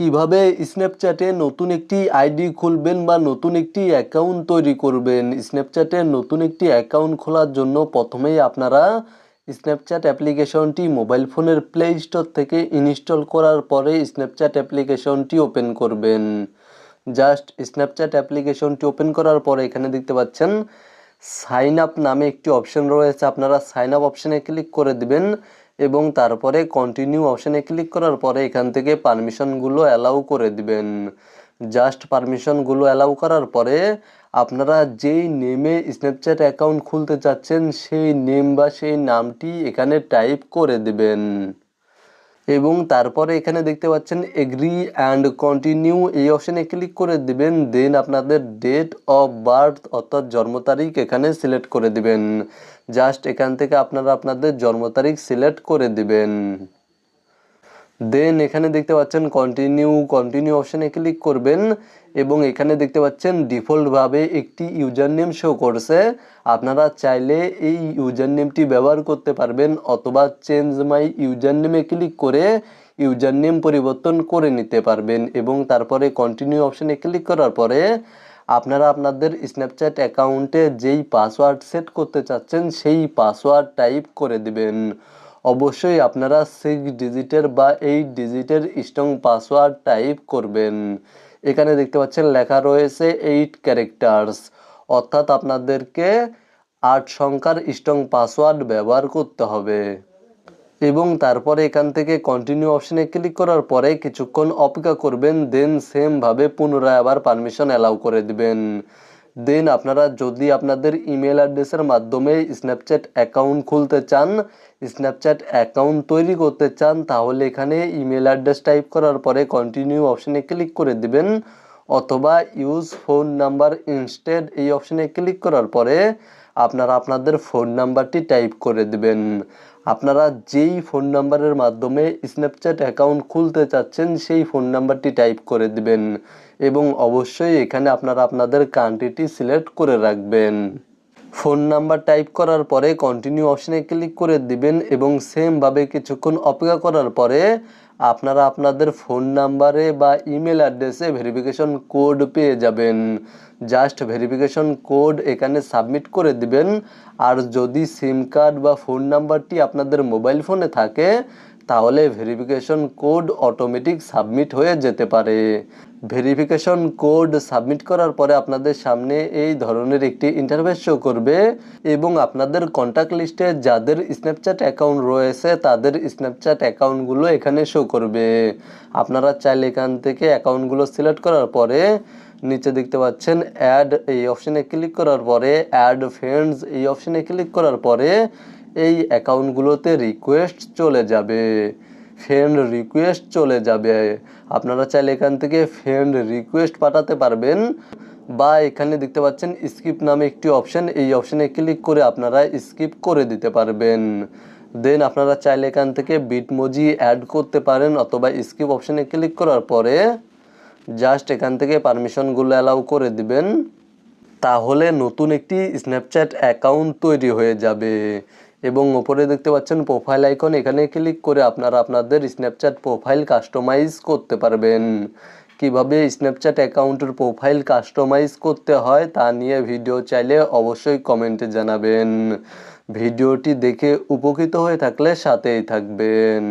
কিভাবে স্ন্যাপচ্যাটে নতুন একটি আইডি খুলবেন বা নতুন একটি অ্যাকাউন্ট তৈরি করবেন। স্ন্যাপচ্যাটে নতুন একটি অ্যাকাউন্ট খোলার জন্য প্রথমেই আপনারা স্ন্যাপচ্যাট অ্যাপ্লিকেশনটি মোবাইল ফোনের প্লে স্টোর থেকে ইনস্টল করার পরে স্ন্যাপচ্যাট অ্যাপ্লিকেশনটি ওপেন করবেন। জাস্ট স্ন্যাপচ্যাট অ্যাপ্লিকেশনটি ওপেন করার পরে এখানে দেখতে পাচ্ছেন সাইন আপ নামে একটি অপশন রয়েছে, আপনারা সাইন আপ অপশানে ক্লিক করে দিবেন এবং তারপরে কন্টিনিউ অপশানে ক্লিক করার পরে এখান থেকে পারমিশনগুলো অ্যালাউ করে দিবেন। জাস্ট পারমিশনগুলো অ্যালাউ করার পরে আপনারা যেই নেমে স্ন্যাপচ্যাট অ্যাকাউন্ট খুলতে চাচ্ছেন সেই নেম বা সেই নামটি এখানে টাইপ করে দিবেন এবং তারপরে এখানে দেখতে পাচ্ছেন এগ্রি অ্যান্ড কন্টিনিউ এই অপশানে ক্লিক করে দিবেন। দেন আপনাদের ডেট অফ বার্থ অর্থাৎ জন্ম তারিখ এখানে সিলেক্ট করে দিবেন। জাস্ট এখান থেকে আপনারা আপনাদের জন্ম তারিখ সিলেক্ট করে দিবেন। দেন এখানে দেখতে পাচ্ছেন কন্টিনিউ অপশানে ক্লিক করবেন এবং এখানে দেখতে পাচ্ছেন ডিফল্টভাবে একটি ইউজার নেম শো করছে। আপনারা চাইলে এই ইউজার নেমটি ব্যবহার করতে পারবেন অথবা চেঞ্জ মাই ইউজার নেমে ক্লিক করে ইউজার নেম পরিবর্তন করে নিতে পারবেন এবং তারপরে কন্টিনিউ অপশানে ক্লিক করার পরে আপনারা আপনাদের স্ন্যাপচ্যাট অ্যাকাউন্টে যেই পাসওয়ার্ড সেট করতে চাচ্ছেন সেই পাসওয়ার্ড টাইপ করে দিবেন। অবশ্যই আপনারা 6 ডিজিটের বা 8 ডিজিটের স্ট্রং পাসওয়ার্ড টাইপ করবেন। এখানে দেখতে পাচ্ছেন লেখা রয়েছে 8 ক্যারেক্টার্স, অর্থাৎ আপনাদেরকে 8 সংখ্যার স্ট্রং পাসওয়ার্ড ব্যবহার করতে হবে এবং তারপরে এখান থেকে কন্টিনিউ অপশানে ক্লিক করার পরে কিছুক্ষণ অপেক্ষা করবেন। দেন সেমভাবে পুনরায় আবার পারমিশন অ্যালাউ করে দিবেন। দেন আপনারা যদি আপনাদের ইমেল অ্যাড্রেসের মাধ্যমে স্ন্যাপচ্যাট অ্যাকাউন্ট খুলতে চান, স্ন্যাপচ্যাট অ্যাকাউন্ট তৈরি করতে চান, তাহলে এখানে ইমেল অ্যাড্রেস টাইপ করার পরে কন্টিনিউ অপশানে ক্লিক করে দিবেন অথবা ইউজ ফোন নাম্বার ইনস্টেড এই অপশানে ক্লিক করার পরে আপনারা আপনাদের ফোন নাম্বারটি টাইপ করে দিবেন। আপনারা যেই ফোন নাম্বারের মাধ্যমে স্ন্যাপচ্যাট অ্যাকাউন্ট খুলতে চাচ্ছেন সেই ফোন নাম্বারটি টাইপ করে দিবেন এবং অবশ্যই এখানে আপনারা আপনাদের কান্ট্রিটি সিলেক্ট করে রাখবেন। ফোন নাম্বার টাইপ করার পরে কন্টিনিউ অপশানে ক্লিক করে দিবেন এবং সেমভাবে কিছুক্ষণ অপেক্ষা করার পরে আপনারা আপনাদের ফোন নাম্বারে বা ইমেল অ্যাড্রেসে ভেরিফিকেশন কোড পেয়ে যাবেন। জাস্ট ভেরিফিকেশন কোড এখানে সাবমিট করে দিবেন। আর যদি সিম কার্ড বা ফোন নাম্বারটি আপনাদের মোবাইল ফোনে থাকে তাহলে ভেরিফিকেশন কোড অটোমেটিক সাবমিট হয়ে যেতে পারে। ভেরিফিকেশন কোড সাবমিট করার পরে আপনাদের সামনে এই ধরনের একটি ইন্টারফেস শো করবে এবং আপনাদের কন্ট্যাক্ট লিস্টে যাদের স্ন্যাপচ্যাট অ্যাকাউন্ট রয়েছে তাদের স্ন্যাপচ্যাট অ্যাকাউন্টগুলো এখানে শো করবে। আপনারা চাইলে এখান থেকে অ্যাকাউন্টগুলো সিলেক্ট করার পরে নিচে দেখতে পাচ্ছেন অ্যাড এই অপশানে ক্লিক করার পরে অ্যাড ফ্রেন্ডস এই অপশানে ক্লিক করার পরে এই অ্যাকাউন্টগুলোতে রিকোয়েস্ট চলে যাবে, ফ্রেন্ড রিকোয়েস্ট চলে যাবে। আপনারা চাইলে এখান থেকে ফ্রেন্ড রিকোয়েস্ট পাঠাতে পারবেন বা এখানে দেখতে পাচ্ছেন স্কিপ নামে একটি অপশান, এই অপশানে ক্লিক করে আপনারা স্কিপ করে দিতে পারবেন। দেন আপনারা চাইলে এখান থেকে বিটমোজি অ্যাড করতে পারেন অথবা স্কিপ অপশানে ক্লিক করার পরে জাস্ট এখান থেকে পারমিশনগুলো অ্যালাউ করে দিবেন। তাহলে নতুন একটি স্ন্যাপচ্যাট অ্যাকাউন্ট তৈরি হয়ে যাবে এবং ওপরে দেখতে পাচ্ছেন প্রোফাইল আইকন, এখানে ক্লিক করে আপনারা আপনাদের স্ন্যাপচ্যাট প্রোফাইল কাস্টমাইজ করতে পারবেন। কিভাবে স্ন্যাপচ্যাট অ্যাকাউন্টের প্রোফাইল কাস্টমাইজ করতে হয় তা নিয়ে ভিডিও চাইলে অবশ্যই কমেন্টে জানাবেন। ভিডিওটি দেখে উপকৃত হয়ে থাকলে সাথেই থাকবেন।